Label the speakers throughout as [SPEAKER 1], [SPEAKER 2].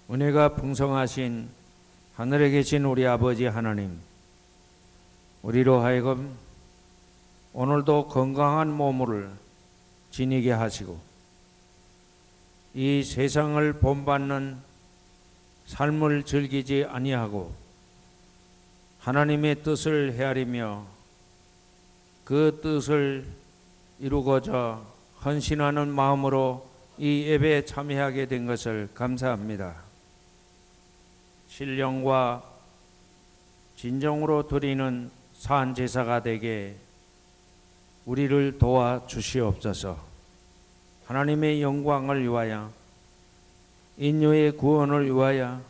[SPEAKER 1] 은혜가 풍성하신 하늘에 계신 우리 아버지 하나님, 우리로 하여금 오늘도 건강한 몸을 지니게 하시고 이 세상을 본받는 삶을 즐기지 아니하고 하나님의 뜻을 헤아리며 그 뜻을 이루고자 헌신하는 마음으로 이 예배에 참여하게 된 것을 감사합니다. 신령과 진정으로 드리는 산 제사가 되게 우리를 도와 주시옵소서. 하나님의 영광을 위하여, 인류의 구원을 위하여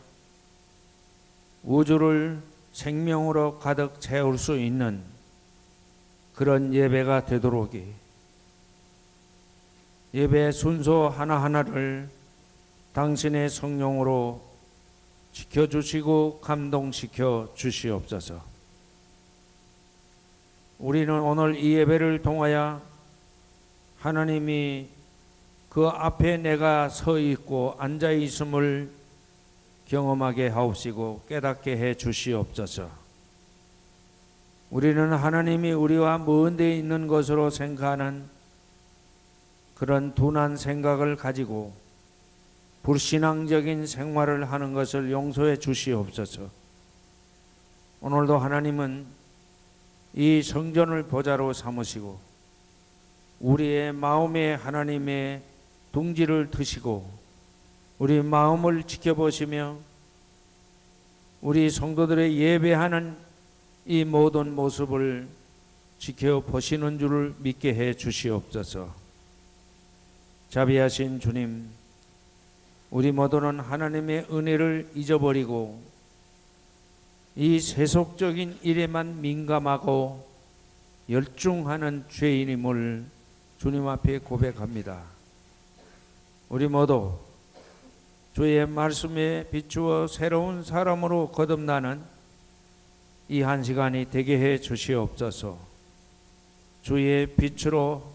[SPEAKER 1] 우주를 생명으로 가득 채울 수 있는 그런 예배가 되도록 예배 순서 하나하나를 당신의 성령으로 지켜주시고 감동시켜 주시옵소서. 우리는 오늘 이 예배를 통하여 하나님이 그 앞에 내가 서 있고 앉아 있음을 경험하게 하옵시고 깨닫게 해 주시옵소서. 우리는 하나님이 우리와 먼 데 있는 것으로 생각하는 그런 둔한 생각을 가지고 불신앙적인 생활을 하는 것을 용서해 주시옵소서. 오늘도 하나님은 이 성전을 보좌로 삼으시고 우리의 마음에 하나님의 둥지를 트시고 우리 마음을 지켜보시며 우리 성도들의 예배하는 이 모든 모습을 지켜보시는 줄을 믿게 해 주시옵소서. 자비하신 주님, 우리 모두는 하나님의 은혜를 잊어버리고 이 세속적인 일에만 민감하고 열중하는 죄인임을 주님 앞에 고백합니다. 우리 모두 주의 말씀에 비추어 새로운 사람으로 거듭나는 이 한 시간이 되게 해 주시옵소서. 주의 빛으로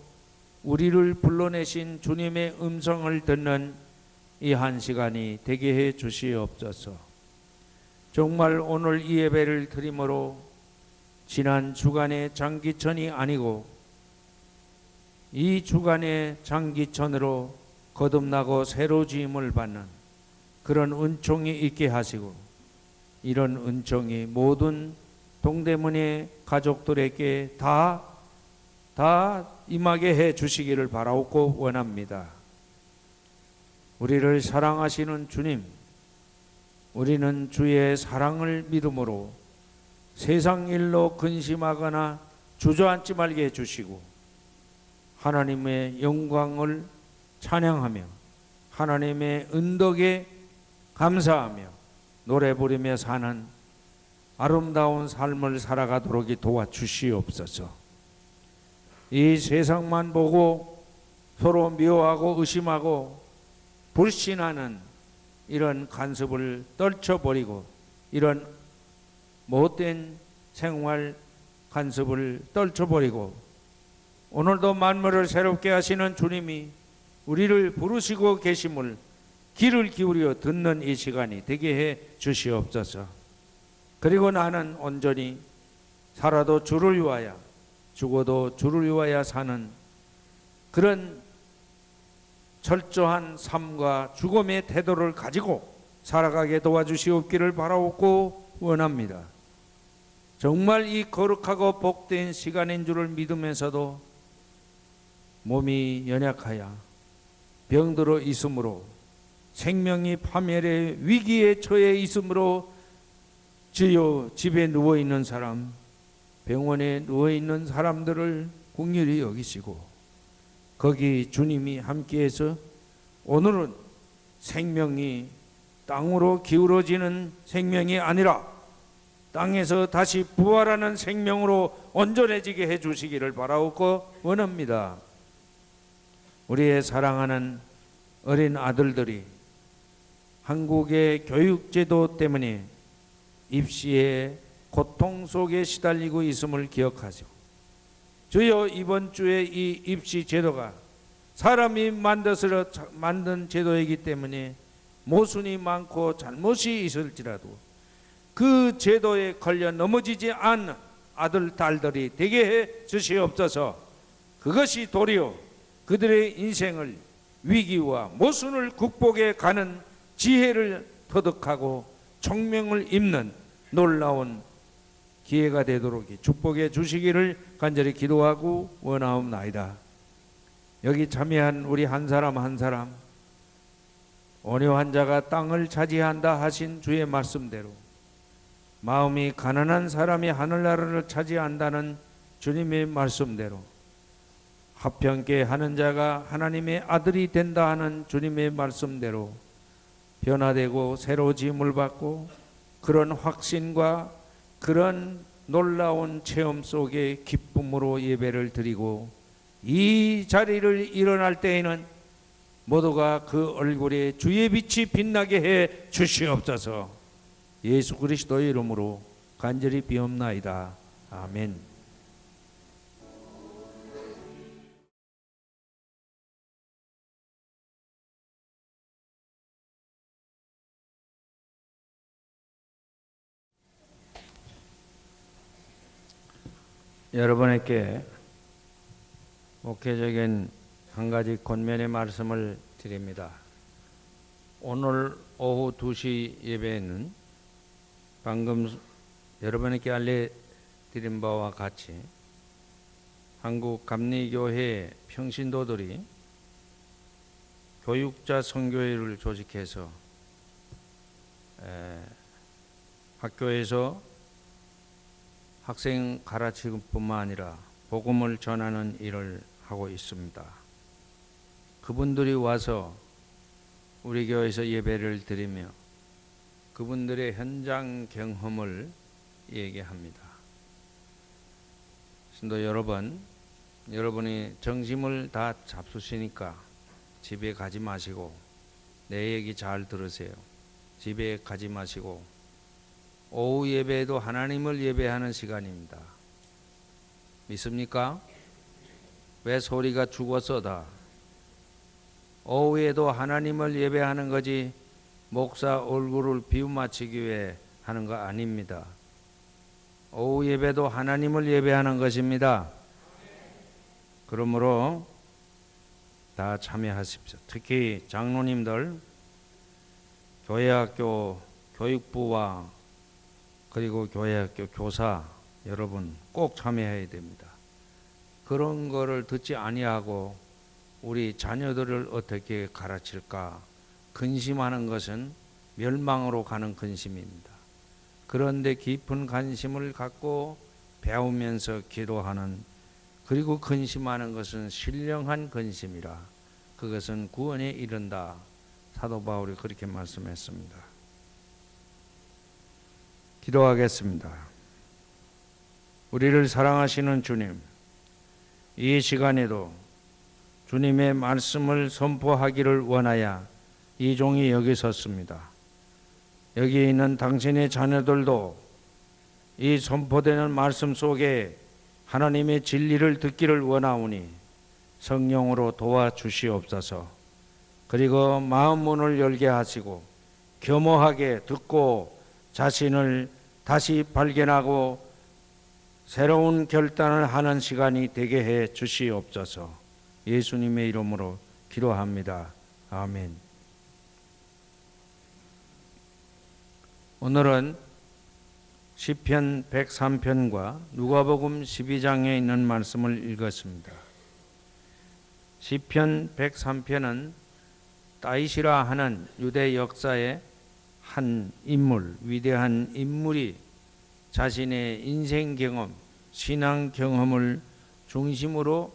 [SPEAKER 1] 우리를 불러내신 주님의 음성을 듣는 이 한 시간이 되게 해 주시옵소서. 정말 오늘 이 예배를 드림으로 지난 주간의 장기천이 아니고 이 주간의 장기천으로 거듭나고 새로 지음을 받는 그런 은총이 있게 하시고 이런 은총이 모든 동대문의 가족들에게 다 임하게 해 주시기를 바라옵고 원합니다. 우리를 사랑하시는 주님, 우리는 주의 사랑을 믿음으로 세상 일로 근심하거나 주저앉지 말게 해주시고 하나님의 영광을 찬양하며 하나님의 은덕에 감사하며 노래 부르며 사는 아름다운 삶을 살아가도록 도와주시옵소서. 이 세상만 보고 서로 미워하고 의심하고 불신하는 이런 간섭을 떨쳐버리고 이런 못된 생활 간섭을 떨쳐버리고 오늘도 만물을 새롭게 하시는 주님이 우리를 부르시고 계심을 귀를 기울여 듣는 이 시간이 되게 해 주시옵소서. 그리고 나는 온전히 살아도 주를 위하여 죽어도 주를 위하여 사는 그런 철저한 삶과 죽음의 태도를 가지고 살아가게 도와주시옵기를 바라옵고 원합니다. 정말 이 거룩하고 복된 시간인 줄을 믿으면서도 몸이 연약하여 병들어 있으므로 생명이 파멸의 위기에 처해 있으므로 주여 집에 누워있는 사람, 병원에 누워있는 사람들을 긍휼히 여기시고 거기 주님이 함께해서 오늘은 생명이 땅으로 기울어지는 생명이 아니라 땅에서 다시 부활하는 생명으로 온전해지게 해주시기를 바라옵고 원합니다. 우리의 사랑하는 어린 아들들이 한국의 교육제도 때문에 입시에 고통 속에 시달리고 있음을 기억하죠. 주여, 이번 주에 이 입시 제도가 사람이 만든 제도이기 때문에 모순이 많고 잘못이 있을지라도 그 제도에 걸려 넘어지지 않는 아들, 딸들이 되게 해 주시옵소서. 그것이 도리어 그들의 인생을 위기와 모순을 극복해 가는 지혜를 터득하고 총명을 입는 놀라운 기회가 되도록 축복해 주시기를 간절히 기도하고 원하옵나이다. 여기 참여한 우리 한 사람 한 사람, 온유한 자가 땅을 차지한다 하신 주의 말씀대로 마음이 가난한 사람이 하늘나라를 차지한다는 주님의 말씀대로 화평케 하는 자가 하나님의 아들이 된다 하는 주님의 말씀대로 변화되고 새로워짐을 받고 그런 확신과 그런 놀라운 체험 속에 기쁨으로 예배를 드리고 이 자리를 일어날 때에는 모두가 그 얼굴에 주의 빛이 빛나게 해 주시옵소서. 예수 그리스도의 이름으로 간절히 비옵나이다. 아멘. 여러분에게 목회적인 한 가지 권면의 말씀을 드립니다. 오늘 오후 2시 예배에는 방금 여러분에게 알려드린 바와 같이 한국 감리교회 평신도들이 교육자 선교회를 조직해서 학교에서 학생 가르치는 뿐만 아니라 복음을 전하는 일을 하고 있습니다. 그분들이 와서 우리 교회에서 예배를 드리며 그분들의 현장 경험을 얘기합니다. 신도 여러분, 여러분이 정심을 다 잡수시니까 집에 가지 마시고 내 얘기 잘 들으세요. 집에 가지 마시고 오후 예배에도 하나님을 예배하는 시간입니다. 믿습니까? 왜 소리가 죽었어다? 오후에도 하나님을 예배하는 거지 목사 얼굴을 비웃맞추기 위해 하는 거 아닙니다. 오후 예배도 하나님을 예배하는 것입니다. 그러므로 다 참여하십시오. 특히 장로님들, 교회학교 교육부와 그리고 교회학교 교사 여러분 꼭 참여해야 됩니다. 그런 거를 듣지 아니하고 우리 자녀들을 어떻게 가르칠까 근심하는 것은 멸망으로 가는 근심입니다. 그런데 깊은 관심을 갖고 배우면서 기도하는 그리고 근심하는 것은 신령한 근심이라 그것은 구원에 이른다. 사도 바울이 그렇게 말씀했습니다. 기도하겠습니다. 우리를 사랑하시는 주님, 이 시간에도 주님의 말씀을 선포하기를 원하여 이 종이 여기 섰습니다. 여기 있는 당신의 자녀들도 이 선포되는 말씀 속에 하나님의 진리를 듣기를 원하오니 성령으로 도와주시옵소서. 그리고 마음 문을 열게 하시고 겸허하게 듣고 자신을 다시 발견하고 새로운 결단을 하는 시간이 되게 해 주시옵소서. 예수님의 이름으로 기도합니다. 아멘. 오늘은 시편 103편과 누가복음 12장에 있는 말씀을 읽었습니다. 시편 103편은 다윗이라 하는 유대 역사의 한 인물, 위대한 인물이 자신의 인생 경험, 신앙 경험을 중심으로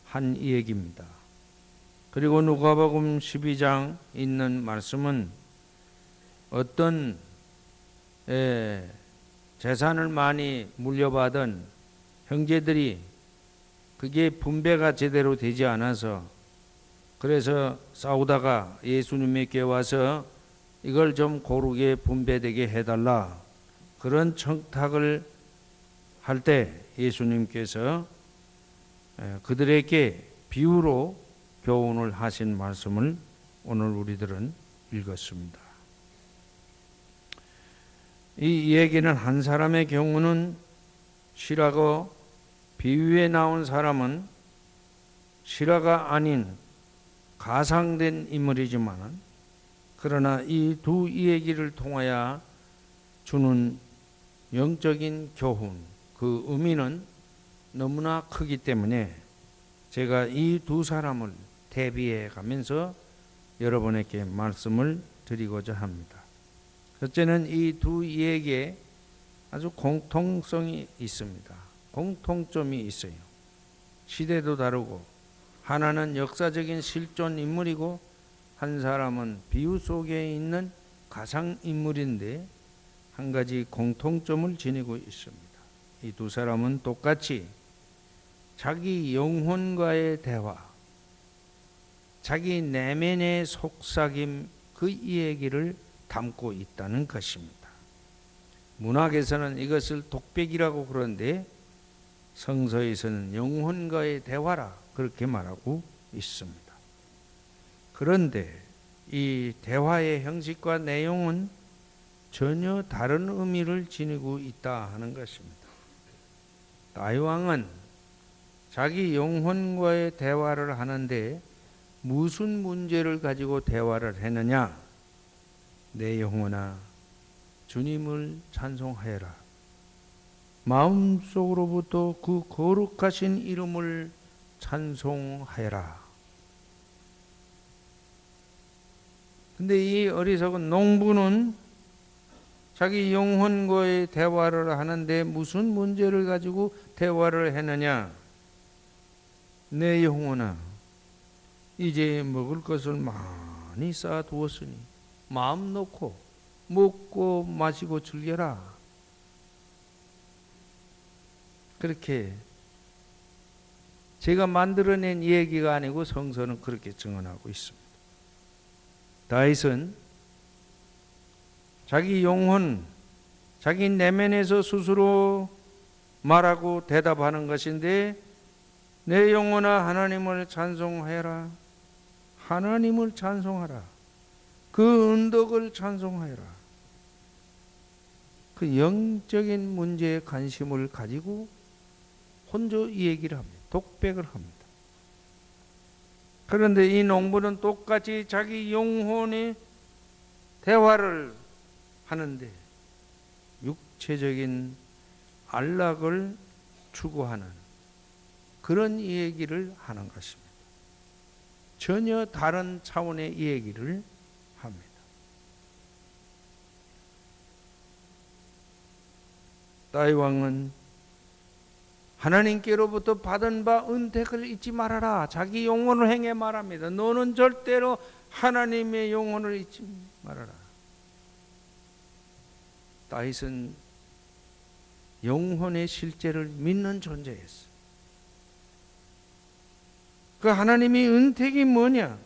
[SPEAKER 1] 한 얘기입니다. 그리고 누가복음 12장 있는 말씀은 어떤 재산을 많이 물려받은 형제들이 그게 분배가 제대로 되지 않아서 그래서 싸우다가 예수님에게 와서 이걸 좀 고르게 분배되게 해달라. 그런 청탁을 할 때 예수님께서 그들에게 비유로 교훈을 하신 말씀을 오늘 우리들은 읽었습니다. 이 얘기는 한 사람의 경우는 실화고, 비유에 나온 사람은 실화가 아닌 가상된 인물이지만, 그러나 이 두 이야기를 통하여 주는 영적인 교훈, 그 의미는 너무나 크기 때문에 제가 이 두 사람을 대비해 가면서 여러분에게 말씀을 드리고자 합니다. 첫째는 이 두 이야기에 아주 공통성이 있습니다. 공통점이 있어요. 시대도 다르고, 하나는 역사적인 실존 인물이고 한 사람은 비유 속에 있는 가상 인물인데 한 가지 공통점을 지니고 있습니다. 이 두 사람은 똑같이 자기 영혼과의 대화, 자기 내면의 속삭임, 그 이야기를 담고 있다는 것입니다. 문학에서는 이것을 독백이라고 그러는데 성서에서는 영혼과의 대화라 그렇게 말하고 있습니다. 그런데 이 대화의 형식과 내용은 전혀 다른 의미를 지니고 있다 하는 것입니다. 다윗왕은 자기 영혼과의 대화를 하는데 무슨 문제를 가지고 대화를 했느냐? 내 영혼아, 주님을 찬송하여라. 마음속으로부터 그 거룩하신 이름을 찬송하여라. 근데 이 어리석은 농부는 자기 영혼과의 대화를 하는데 무슨 문제를 가지고 대화를 했느냐? 내 영혼아, 이제 먹을 것을 많이 쌓아두었으니 마음 놓고 먹고 마시고 즐겨라. 그렇게 제가 만들어낸 얘기가 아니고 성서는 그렇게 증언하고 있습니다. 다윗은 자기 영혼, 자기 내면에서 스스로 말하고 대답하는 것인데, 내 영혼아 하나님을 찬송하여라. 하나님을 찬송하라. 그 은덕을 찬송하여라. 그 영적인 문제에 관심을 가지고 혼자 이 얘기를 합니다. 독백을 합니다. 그런데 이 농부는 똑같이 자기 영혼의 대화를 하는데 육체적인 안락을 추구하는 그런 이야기를 하는 것입니다. 전혀 다른 차원의 이야기를 합니다. 다윗 왕은 하나님께로부터 받은 바 은택을 잊지 말아라. 자기 영혼을 행해 말합니다. 너는 절대로 하나님의 영혼을 잊지 말아라. 다윗은 영혼의 실제를 믿는 존재였어. 그 하나님의 은택이 뭐냐?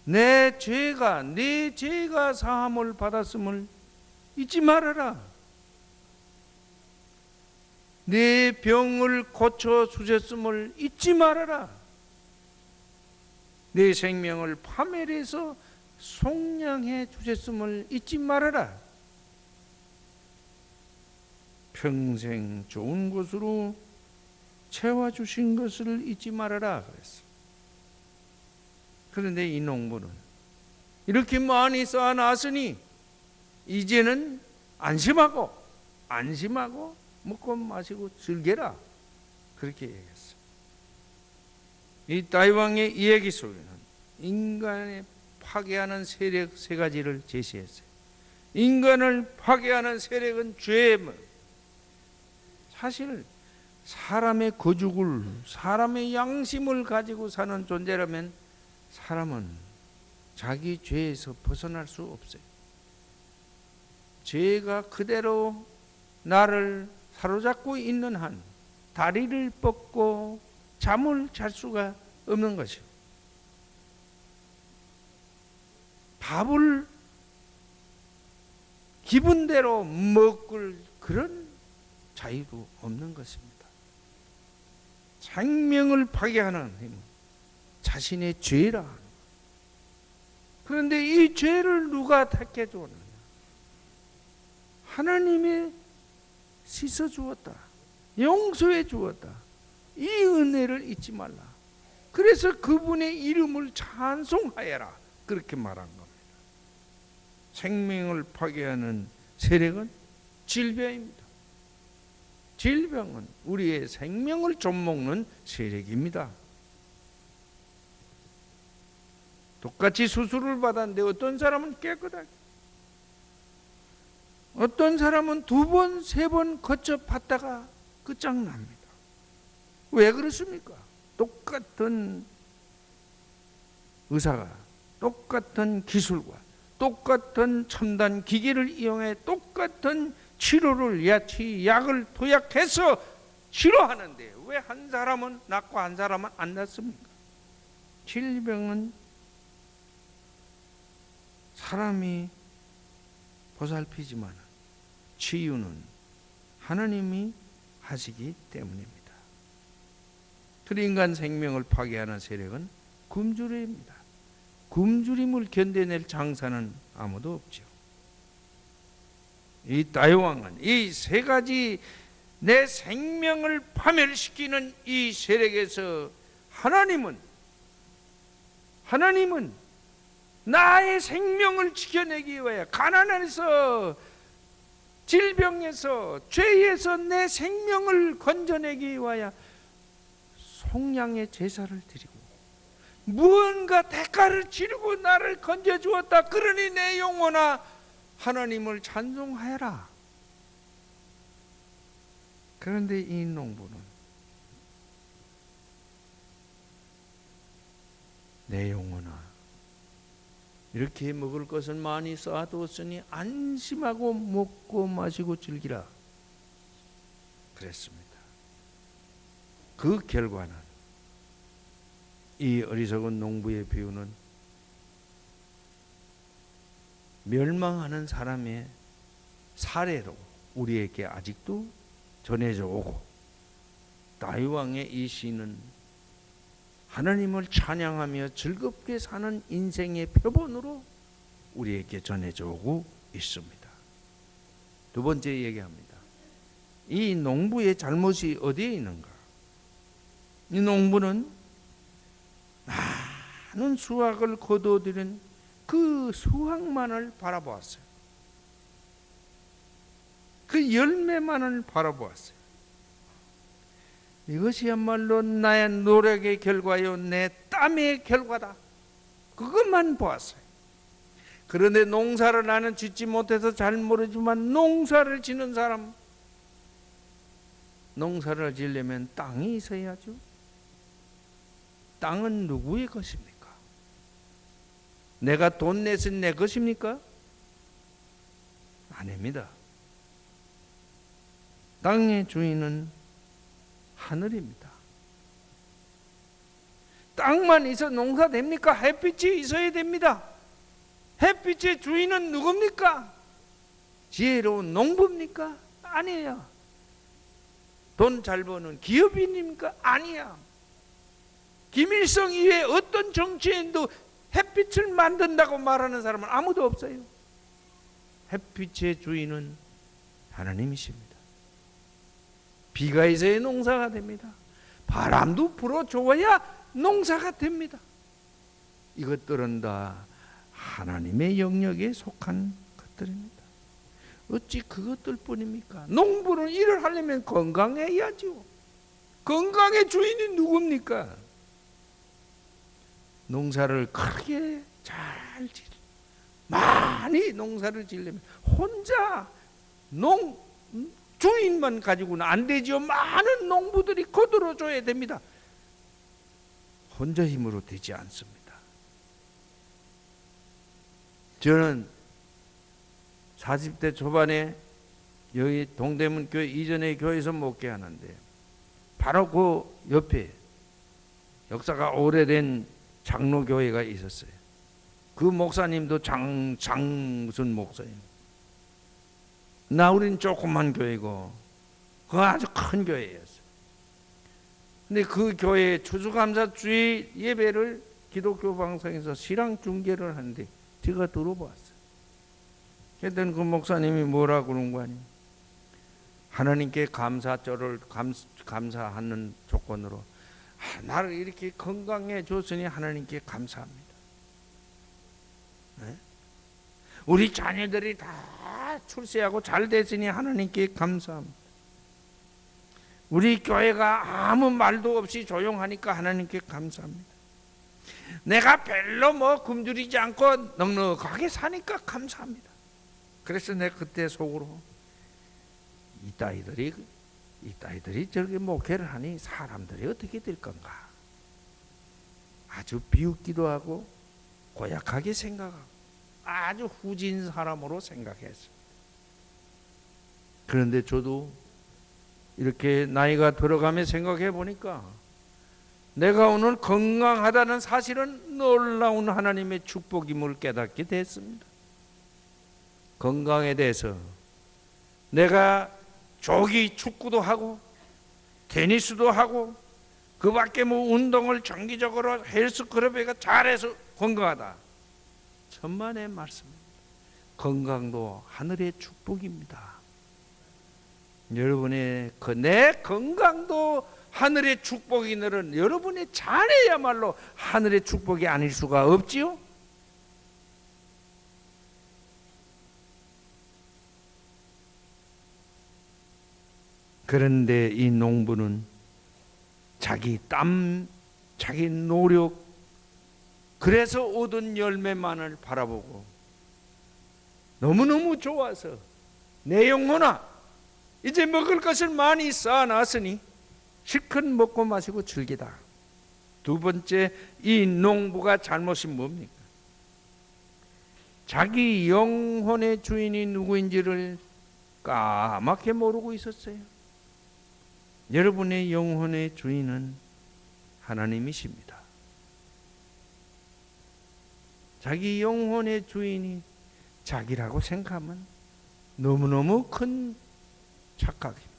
[SPEAKER 1] 내 죄가 사함을 받았음을 잊지 말아라. 내 병을 고쳐 주셨음을 잊지 말아라. 내 생명을 파멸해서 속량해 주셨음을 잊지 말아라. 평생 좋은 곳으로 채워주신 것을 잊지 말아라 그랬어. 그런데 이 농부는 이렇게 많이 쌓아놨으니 이제는 안심하고 먹고 마시고 즐겨라, 그렇게 얘기했어. 이 다윗 왕의 이야기 속에는 인간의 파괴하는 세력 세 가지를 제시했어요. 인간을 파괴하는 세력은 죄예요. 사실 사람의 거죽을, 사람의 양심을 가지고 사는 존재라면 사람은 자기 죄에서 벗어날 수 없어요. 죄가 그대로 나를 사로잡고 있는 한 다리를 뻗고 잠을 잘 수가 없는 것이요. 밥을 기분대로 먹을 그런 자유도 없는 것입니다. 생명을 파괴하는 힘은 자신의 죄라 하는 것. 그런데 이 죄를 누가 택해 주었느냐? 하나님이 씻어 주었다. 용서해 주었다. 이 은혜를 잊지 말라. 그래서 그분의 이름을 찬송하여라. 그렇게 말한 겁니다. 생명을 파괴하는 세력은 질병입니다. 질병은 우리의 생명을 좀먹는 세력입니다. 똑같이 수술을 받았는데 어떤 사람은 깨끗하게, 어떤 사람은 2번, 3번 거쳐 봤다가 끝장납니다. 왜 그렇습니까? 똑같은 의사가 똑같은 기술과 똑같은 첨단 기계를 이용해 똑같은 치료를 약을 도약해서 치료하는데 왜 한 사람은 낫고 한 사람은 안 낫습니까? 질병은 사람이 보살피지만 치유는 하나님이 하시기 때문입니다. 인간 생명을 파괴하는 세력은 굶주림입니다. 굶주림을 견뎌낼 장사는 아무도 없죠. 이 다이왕은 이 3가지 내 생명을 파멸시키는 이 세력에서 하나님은 나의 생명을 지켜내기 위하여 가난에서, 질병에서, 죄에서 내 생명을 건져내기 위하여 송양의 제사를 드리고 무언가 대가를 치르고 나를 건져주었다. 그러니 내 영혼아 하나님을 찬송하여라. 그런데 이 농부는 내 영혼아 이렇게 먹을 것을 많이 쌓아두었으니 안심하고 먹고 마시고 즐기라 그랬습니다. 그 결과는 이 어리석은 농부의 비유는 멸망하는 사람의 사례로 우리에게 아직도 전해져 오고, 다윗왕의 이 시는 하나님을 찬양하며 즐겁게 사는 인생의 표본으로 우리에게 전해져 오고 있습니다. 2번째 얘기합니다. 이 농부의 잘못이 어디에 있는가? 이 농부는 많은 수확을 거둬들인 그 수확만을 바라보았어요. 그 열매만을 바라보았어요. 이것이야말로 나의 노력의 결과요, 내 땀의 결과다. 그것만 보았어요. 그런데 농사를 나는 짓지 못해서 잘 모르지만 농사를 지는 사람, 농사를 지으려면 땅이 있어야죠. 땅은 누구의 것입니까? 내가 돈 내서 내 것입니까? 아닙니다. 땅의 주인은 하늘입니다. 땅만 있어 농사 됩니까? 햇빛이 있어야 됩니다. 햇빛의 주인은 누굽니까? 지혜로운 농부입니까? 아니에요. 돈 잘 버는 기업인입니까? 아니야. 김일성 이외에 어떤 정치인도 햇빛을 만든다고 말하는 사람은 아무도 없어요. 햇빛의 주인은 하나님이십니다. 비가 있어야 농사가 됩니다. 바람도 불어줘야 농사가 됩니다. 이것들은 다 하나님의 영역에 속한 것들입니다. 어찌 그것들 뿐입니까? 농부는 일을 하려면 건강해야죠. 건강의 주인이 누굽니까? 농사를 크게 잘 많이 농사를 지으려면 혼자 주인만 가지고는 안 되죠. 많은 농부들이 거들어줘야 됩니다. 혼자 힘으로 되지 않습니다. 저는 40대 초반에 여기 동대문 교회 이전의 교회에서 목회하는데 바로 그 옆에 역사가 오래된 장로교회가 있었어요. 그 목사님도 무슨 목사님. 우린 조그만 교회고 그 아주 큰 교회였어요. 근데 그 교회 추수감사주의 예배를 기독교 방송에서 실황 중계를 하는데 제가 들어봤어요. 그랬더니 그 목사님이 뭐라고 그런 거 아니에요? 하나님께 감사하는 조건으로 나를 이렇게 건강해 줬으니 하나님께 감사합니다. 네? 우리 자녀들이 다 출세하고 잘 됐으니 하나님께 감사합니다. 우리 교회가 아무 말도 없이 조용하니까 하나님께 감사합니다. 내가 별로 굶주리지 않고 넉넉하게 사니까 감사합니다. 그래서 내가 그때 속으로 이 따위들이 저렇게 목회를 하니 사람들이 어떻게 될 건가? 아주 비웃기도 하고 고약하게 생각하고 아주 후진 사람으로 생각했습니다. 그런데 저도 이렇게 나이가 들어가며 생각해 보니까 내가 오늘 건강하다는 사실은 놀라운 하나님의 축복임을 깨닫게 됐습니다. 건강에 대해서 내가 조기 축구도 하고 테니스도 하고 그 밖에 운동을 정기적으로 헬스클럽에 잘해서 건강하다. 천만의 말씀입니다. 건강도 하늘의 축복입니다. 여러분의 내 건강도 하늘의 축복이늘은 여러분의 자녀야말로 하늘의 축복이 아닐 수가 없지요. 그런데 이 농부는 자기 땀, 자기 노력, 그래서 얻은 열매만을 바라보고 너무너무 좋아서 내 영혼아 이제 먹을 것을 많이 쌓아놨으니 실컷 먹고 마시고 즐기다. 두 번째, 이 농부가 잘못이 뭡니까? 자기 영혼의 주인이 누구인지를 까맣게 모르고 있었어요. 여러분의 영혼의 주인은 하나님이십니다. 자기 영혼의 주인이 자기라고 생각하면 너무너무 큰 착각입니다.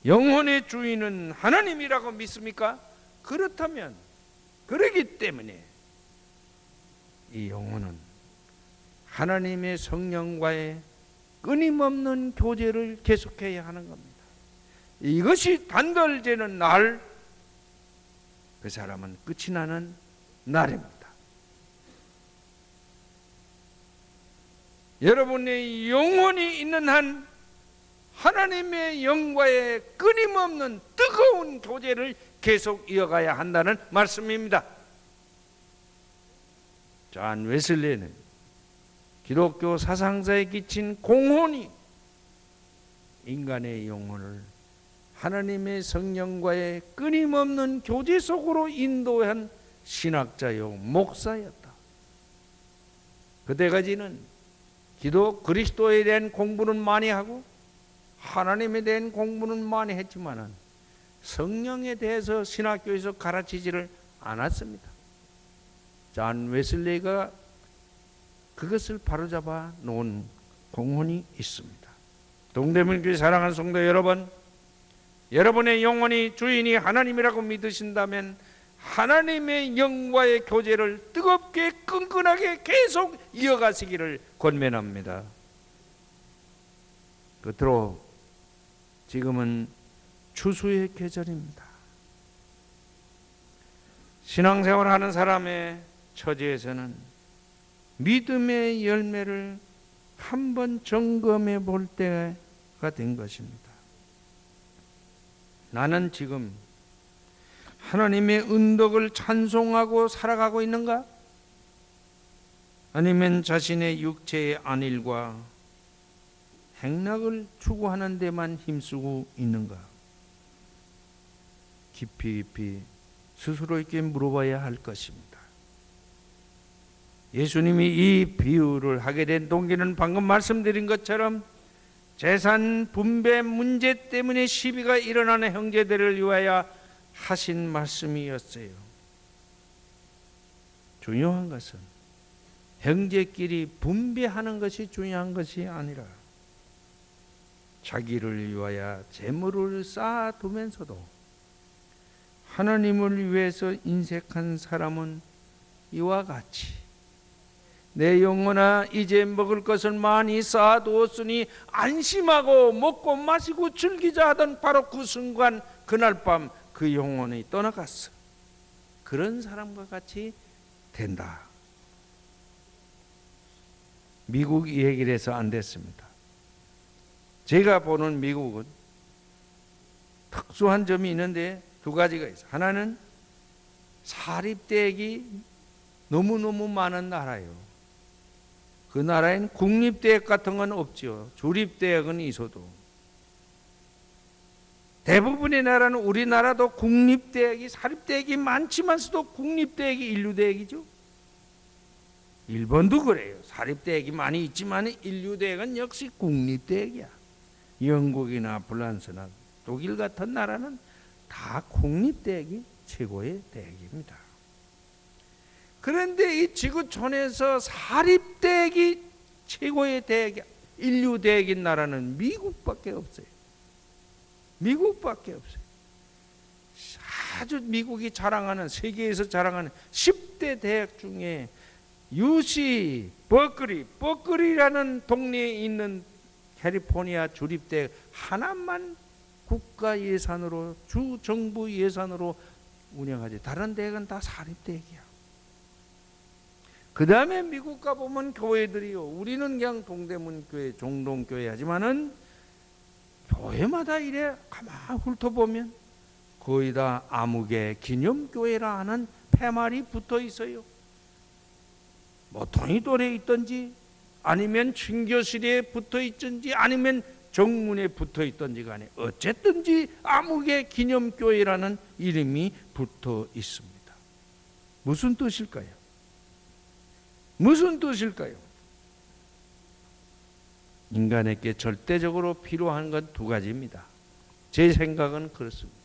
[SPEAKER 1] 영혼의 주인은 하나님이라고 믿습니까? 그렇다면, 그러기 때문에 이 영혼은 하나님의 성령과의 끊임없는 교제를 계속해야 하는 겁니다. 이것이 단절되는 날, 그 사람은 끝이 나는 날입니다. 여러분의 영혼이 있는 한 하나님의 영과의 끊임없는 뜨거운 교제를 계속 이어가야 한다는 말씀입니다. 존 웨슬리는 기독교 사상사에 끼친 공헌이 인간의 영혼을 하나님의 성령과의 끊임없는 교제 속으로 인도한 신학자요 목사였다. 그때까지는 그리스도에 대한 공부는 많이 하고 하나님에 대한 공부는 많이 했지만은 성령에 대해서 신학교에서 가르치지를 않았습니다. 존 웨슬리가 그것을 바로잡아 놓은 공헌이 있습니다. 동대문교회 사랑하는 성도 여러분, 여러분의 영혼이 주인이 하나님이라고 믿으신다면 하나님의 영과의 교제를 뜨겁게 끈끈하게 계속 이어가시기를 권면합니다. 끝으로 지금은 추수의 계절입니다. 신앙생활을 하는 사람의 처지에서는 믿음의 열매를 한번 점검해 볼 때가 된 것입니다. 나는 지금 하나님의 은덕을 찬송하고 살아가고 있는가? 아니면 자신의 육체의 안일과 행락을 추구하는 데만 힘쓰고 있는가? 깊이 스스로에게 물어봐야 할 것입니다. 예수님이 이 비유를 하게 된 동기는 방금 말씀드린 것처럼 재산 분배 문제 때문에 시비가 일어나는 형제들을 위하여 하신 말씀이었어요. 중요한 것은 형제끼리 분배하는 것이 중요한 것이 아니라 자기를 위하여 재물을 쌓아두면서도 하나님을 위해서 인색한 사람은 이와 같이 내 영혼아 이제 먹을 것을 많이 쌓아두었으니 안심하고 먹고 마시고 즐기자 하던 바로 그 순간 그날 밤 그 영혼이 떠나갔어. 그런 사람과 같이 된다. 미국 얘기를 해서 안 됐습니다. 제가 보는 미국은 특수한 점이 있는데 두 가지가 있어요. 하나는 사립대학이 너무너무 많은 나라예요. 그 나라에는 국립대학 같은 건 없죠. 주립대학은 있어도. 대부분의 나라는 우리나라도 국립대학이 사립대학이 많지만서도 국립대학이 인류대학이죠. 일본도 그래요. 사립대학이 많이 있지만 인류대학은 역시 국립대학이야. 영국이나 프랑스나 독일 같은 나라는 다 국립대학이 최고의 대학입니다. 그런데 이 지구촌에서 사립대학이 최고의 대학, 인류대학인 나라는 미국밖에 없어요. 미국밖에 없어요. 아주 미국이 자랑하는, 세계에서 자랑하는 10대 대학 중에 UC, 버클리라는 동네에 있는 캘리포니아 주립대학 하나만 국가 예산으로, 주 정부 예산으로 운영하지. 다른 대학은 다 사립대학이야. 그 다음에 미국 가보면 교회들이요. 우리는 그냥 동대문 교회, 종동교회 하지만은 교회마다 이래 가만 훑어보면 거의 다 아무개 기념교회라 하는 패말이 붙어 있어요. 뭐 통일돌에 있든지 아니면 친교실에 붙어 있든지 아니면 정문에 붙어 있든지 간에 어쨌든지 아무개 기념교회라는 이름이 붙어 있습니다. 무슨 뜻일까요? 무슨 뜻일까요? 인간에게 절대적으로 필요한 건 두 가지입니다. 제 생각은 그렇습니다.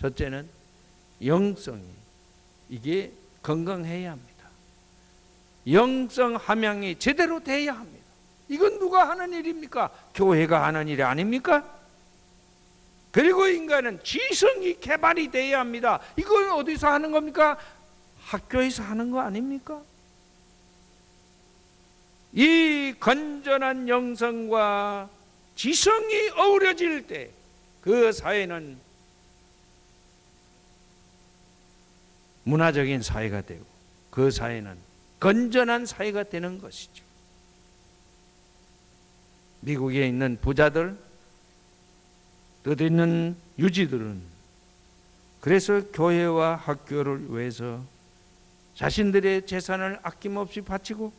[SPEAKER 1] 첫째는 영성이, 이게 건강해야 합니다. 영성 함양이 제대로 돼야 합니다. 이건 누가 하는 일입니까? 교회가 하는 일 아닙니까? 그리고 인간은 지성이 개발이 돼야 합니다. 이건 어디서 하는 겁니까? 학교에서 하는 거 아닙니까? 이 건전한 영성과 지성이 어우러질 때 그 사회는 문화적인 사회가 되고 그 사회는 건전한 사회가 되는 것이죠. 미국에 있는 부자들, 뜻있는 유지들은 그래서 교회와 학교를 위해서 자신들의 재산을 아낌없이 바치고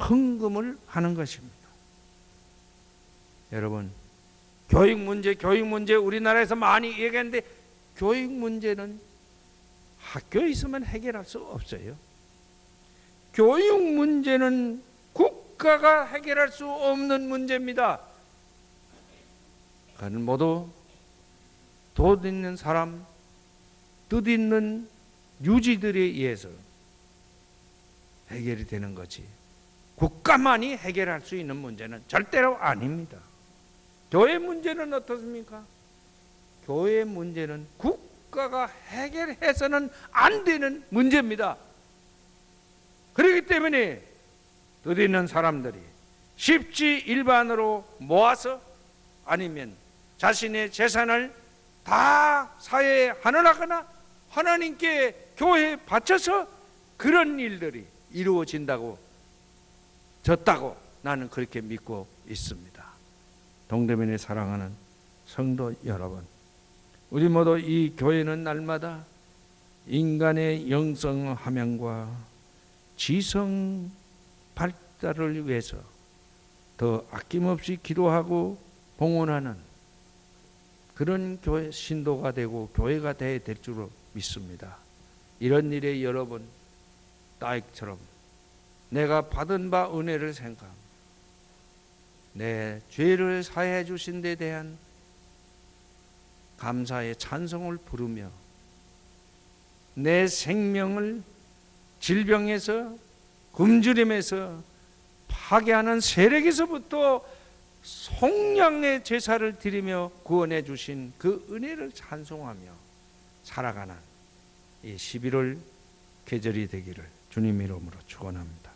[SPEAKER 1] 헌금을 하는 것입니다. 여러분, 교육 문제 우리나라에서 많이 얘기하는데 교육 문제는 학교에 있으면 해결할 수 없어요. 교육 문제는 국가가 해결할 수 없는 문제입니다. 그는 모두 돈 있는 사람, 뜻 있는 유지들에 의해서 해결이 되는 거지. 국가만이 해결할 수 있는 문제는 절대로 아닙니다. 교회 문제는 어떻습니까? 교회 문제는 국가가 해결해서는 안 되는 문제입니다. 그렇기 때문에 뜻 있는 사람들이 십지일반으로 모아서 아니면 자신의 재산을 다 사회에 헌원하거나 하나님께 교회에 바쳐서 그런 일들이 이루어진다고 졌다고 나는 그렇게 믿고 있습니다. 동대문에 사랑하는 성도 여러분, 우리 모두 이 교회는 날마다 인간의 영성 함양과 지성 발달을 위해서 더 아낌없이 기도하고 봉헌하는 그런 교회 신도가 되고 교회가 되어야 될 줄로 믿습니다. 이런 일에 여러분 따익처럼 내가 받은 바 은혜를 생각합니다. 내 죄를 사해 주신 데 대한 감사의 찬송을 부르며 내 생명을 질병에서, 굶주림에서, 파괴하는 세력에서부터 속량의 제사를 드리며 구원해 주신 그 은혜를 찬송하며 살아가는 이 11월 계절이 되기를 주님 이름으로 축원합니다.